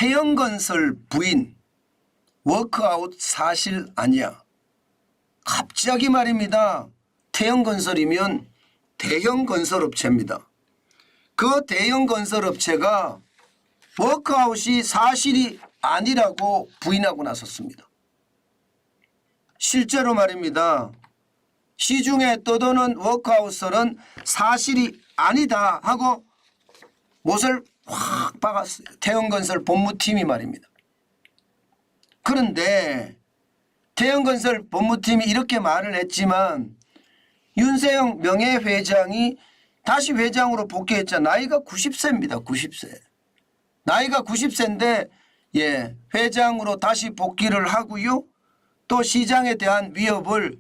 태영건설 부인 워크아웃 사실 아니야. 갑자기 말입니다. 태영건설이면 대형 건설업체입니다. 그 대형 건설업체가 워크아웃이 사실이 아니라고 부인하고 나섰습니다. 실제로 말입니다. 시중에 떠도는 워크아웃설은 사실이 아니다 하고 못을 확 박았어요. 태영건설 본부팀이 말입니다. 그런데 태영건설 본부팀이 이렇게 말을 했지만 윤세영 명예회장이 다시 회장으로 복귀했잖아요. 나이가 90세입니다. 90세. 나이가 90세인데 회장으로 다시 복귀를 하고요. 또 시장에 대한 위협을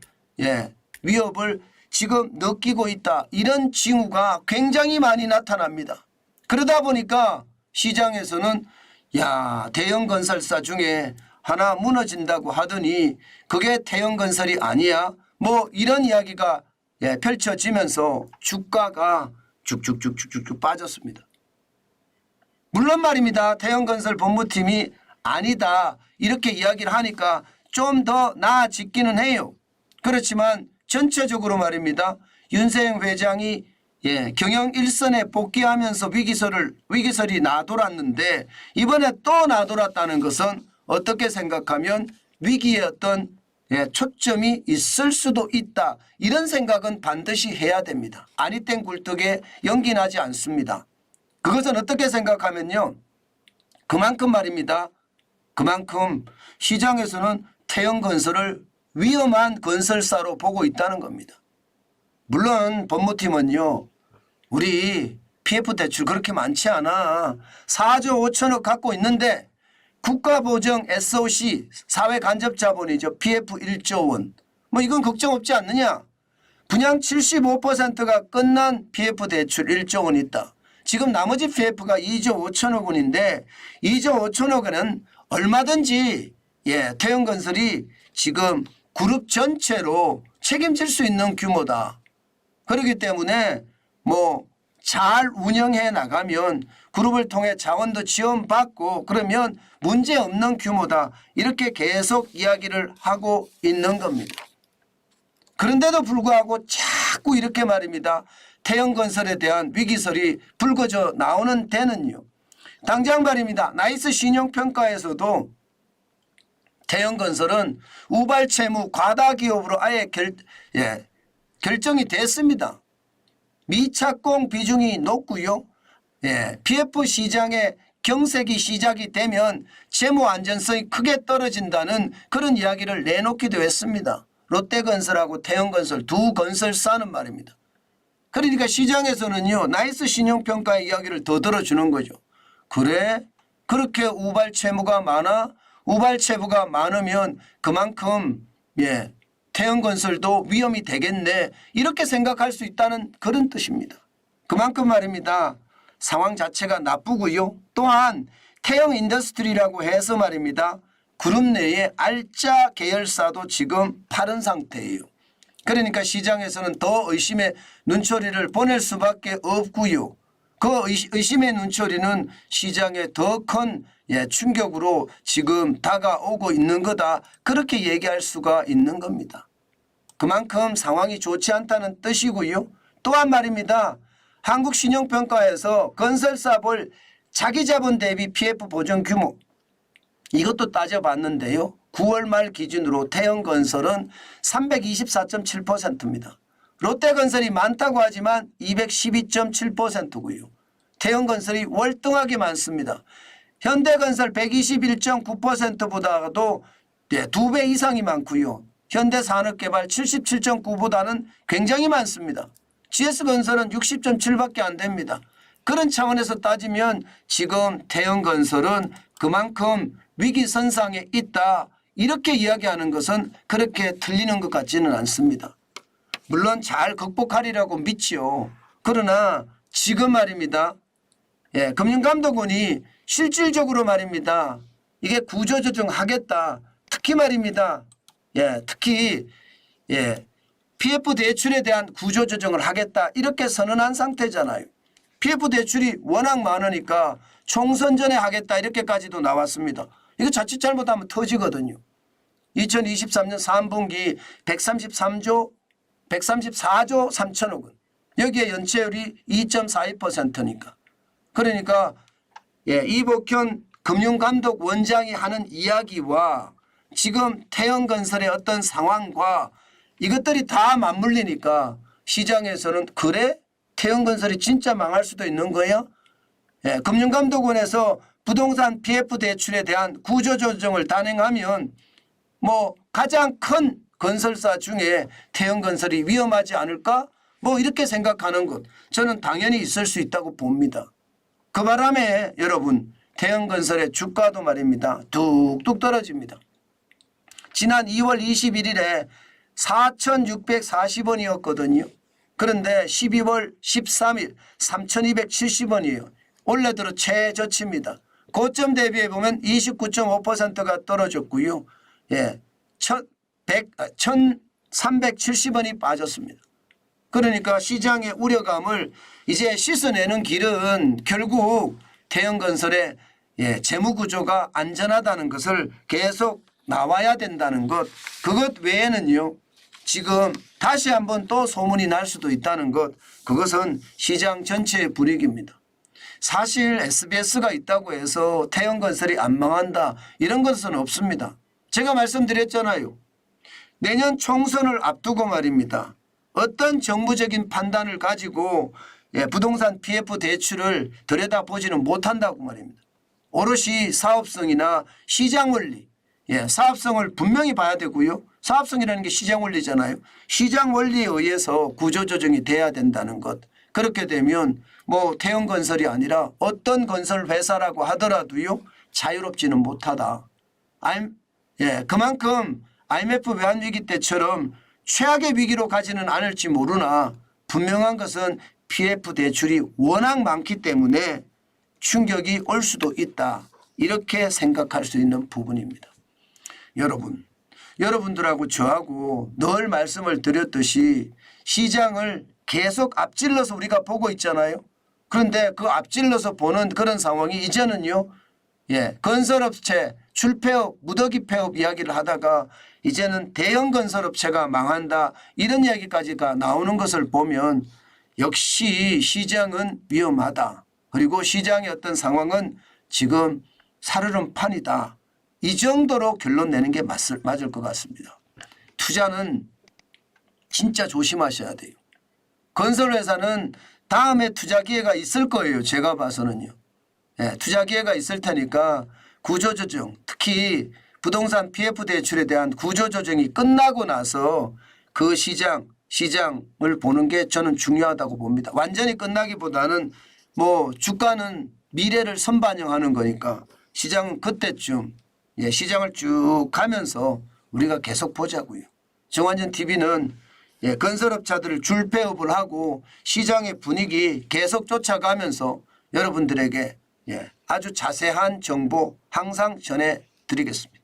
지금 느끼고 있다. 이런 징후가 굉장히 많이 나타납니다. 그러다 보니까 시장에서는 대형 건설사 중에 하나 무너진다고 하더니 그게 태영 건설이 아니야. 뭐 이런 이야기가 펼쳐지면서 주가가 쭉쭉쭉쭉쭉 빠졌습니다. 물론 말입니다. 태영건설 본부팀이 아니다 이렇게 이야기를 하니까 좀 더 나아지기는 해요. 그렇지만 전체적으로 말입니다. 윤세영 회장이 경영 일선에 복귀하면서 위기설이 나돌았는데 이번에 또 나돌았다는 것은 어떻게 생각하면 위기의 어떤 초점이 있을 수도 있다. 이런 생각은 반드시 해야 됩니다. 아니 땡 굴뚝에 연기 나지 않습니다. 그것은 어떻게 생각하면요. 그만큼 말입니다. 그만큼 시장에서는 태영건설을 위험한 건설사로 보고 있다는 겁니다. 물론 법무팀은요. 우리 PF 대출 그렇게 많지 않아. 4조 5천억 갖고 있는데 국가보정 SOC 사회간접자본이죠. PF 1조 원. 뭐 이건 걱정 없지 않느냐. 분양 75%가 끝난 PF 대출 1조 원 있다. 지금 나머지 PF가 2조 5천억 원인데 2조 5천억 원은 얼마든지 태영건설이 지금 그룹 전체로 책임질 수 있는 규모다. 그렇기 때문에 잘 운영해 나가면 그룹을 통해 자원도 지원받고 그러면 문제없는 규모다. 이렇게 계속 이야기를 하고 있는 겁니다. 그런데도 불구하고 자꾸 이렇게 말입니다. 태영건설에 대한 위기설이 불거져 나오는 데는요. 당장 말입니다. 나이스 신용평가에서도 태영건설은 우발채무 과다기업으로 아예 결정이 됐습니다. 미착공 비중이 높고요. PF 시장의 경색이 시작이 되면 재무 안전성이 크게 떨어진다는 그런 이야기를 내놓기도 했습니다. 롯데건설하고 태영건설 두 건설사는 말입니다. 그러니까 시장에서는요. 나이스 신용평가의 이야기를 더 들어주는 거죠. 그래? 그렇게 우발채무가 많아? 우발채무가 많으면 그만큼 태영건설도 위험이 되겠네. 이렇게 생각할 수 있다는 그런 뜻입니다. 그만큼 말입니다. 상황 자체가 나쁘고요. 또한 태영인더스트리라고 해서 말입니다. 그룹 내에 알짜 계열사도 지금 파른 상태예요. 그러니까 시장에서는 더 의심의 눈초리를 보낼 수밖에 없고요. 그 의심의 눈초리는 시장에 더 큰 충격으로 지금 다가오고 있는 거다. 그렇게 얘기할 수가 있는 겁니다. 그만큼 상황이 좋지 않다는 뜻이고요. 또한 말입니다. 한국신용평가에서 건설사볼 자기자본 대비 PF 보전 규모 이것도 따져봤는데요. 9월 말 기준으로 태영건설은 324.7%입니다. 롯데건설이 많다고 하지만 212.7%고요. 태영건설이 월등하게 많습니다. 현대건설 121.9%보다도 2배 이상이 많고요. 현대산업개발 77.9보다는 굉장히 많습니다. GS건설은 60.7밖에 안 됩니다. 그런 차원에서 따지면 지금 태영건설은 그만큼 위기선상에 있다. 이렇게 이야기하는 것은 그렇게 틀리는 것 같지는 않습니다. 물론 잘 극복하리라고 믿지요. 그러나 지금 말입니다. 금융감독원이 실질적으로 말입니다. 이게 구조조정하겠다. 특히 말입니다. 특히 PF 대출에 대한 구조조정을 하겠다. 이렇게 선언한 상태잖아요. PF 대출이 워낙 많으니까 총선 전에 하겠다 이렇게까지도 나왔습니다. 이거 자칫 잘못하면 터지거든요. 2023년 3분기 134조 3천억 원. 여기에 연체율이 2.42%니까. 그러니까 이복현 금융감독원장이 하는 이야기와 지금 태형건설의 어떤 상황과 이것들이 다 맞물리니까 시장에서는 그래? 태형건설이 진짜 망할 수도 있는 거야? 금융감독원에서 부동산 PF 대출에 대한 구조조정을 단행하면 뭐 가장 큰 건설사 중에 태형건설이 위험하지 않을까? 뭐 이렇게 생각하는 것 저는 당연히 있을 수 있다고 봅니다. 그 바람에 여러분 태형건설의 주가도 말입니다. 뚝뚝 떨어집니다. 지난 2월 21일에 4,640원이었거든요. 그런데 12월 13일 3,270원이에요. 올해 들어 최저치입니다. 고점 대비해 보면 29.5%가 떨어졌고요. 1,370원이 빠졌습니다. 그러니까 시장의 우려감을 이제 씻어내는 길은 결국 태형건설의 재무구조가 안전하다는 것을 계속 나와야 된다는 것. 그것 외에는요. 지금 다시 한번 또 소문이 날 수도 있다는 것. 그것은 시장 전체의 불이익입니다. 사실 SBS가 있다고 해서 태형건설이 안 망한다 이런 것은 없습니다. 제가 말씀드렸잖아요. 내년 총선을 앞두고 말입니다. 어떤 정부적인 판단을 가지고 부동산 PF 대출을 들여다보지는 못한다고 말입니다. 오롯이 사업성이나 시장 원리, 사업성을 분명히 봐야 되고요. 사업성이라는 게 시장 원리잖아요. 시장 원리에 의해서 구조조정이 돼야 된다는 것. 그렇게 되면 뭐 태형건설이 아니라 어떤 건설 회사라고 하더라도요. 자유롭지는 못하다. 그만큼 IMF 외환위기 때처럼 최악의 위기로 가지는 않을지 모르나 분명한 것은 PF 대출이 워낙 많기 때문에 충격이 올 수도 있다. 이렇게 생각할 수 있는 부분입니다. 여러분들하고 저하고 늘 말씀을 드렸듯이 시장을 계속 앞질러서 우리가 보고 있잖아요. 그런데 그 앞질러서 보는 그런 상황이 이제는요. 건설업체 출폐업 무더기 폐업 이야기를 하다가 이제는 대형 건설업체가 망한다 이런 이야기까지가 나오는 것을 보면 역시 시장은 위험하다. 그리고 시장의 어떤 상황은 지금 살얼음판이다. 이 정도로 결론 내는 게 맞을 것 같습니다. 투자는 진짜 조심하셔야 돼요. 건설회사는 다음에 투자 기회가 있을 거예요. 제가 봐서는요. 투자 기회가 있을 테니까 구조조정 특히 부동산 PF 대출에 대한 구조조정이 끝나고 나서 그 시장을 보는 게 저는 중요하다고 봅니다. 완전히 끝나기보다는 뭐 주가는 미래를 선반영하는 거니까 시장은 그때쯤 시장을 쭉 가면서 우리가 계속 보자고요. 정관전 TV는 건설업자들을 줄폐업을 하고 시장의 분위기 계속 쫓아가면서 여러분들에게 아주 자세한 정보 항상 전해드리겠습니다.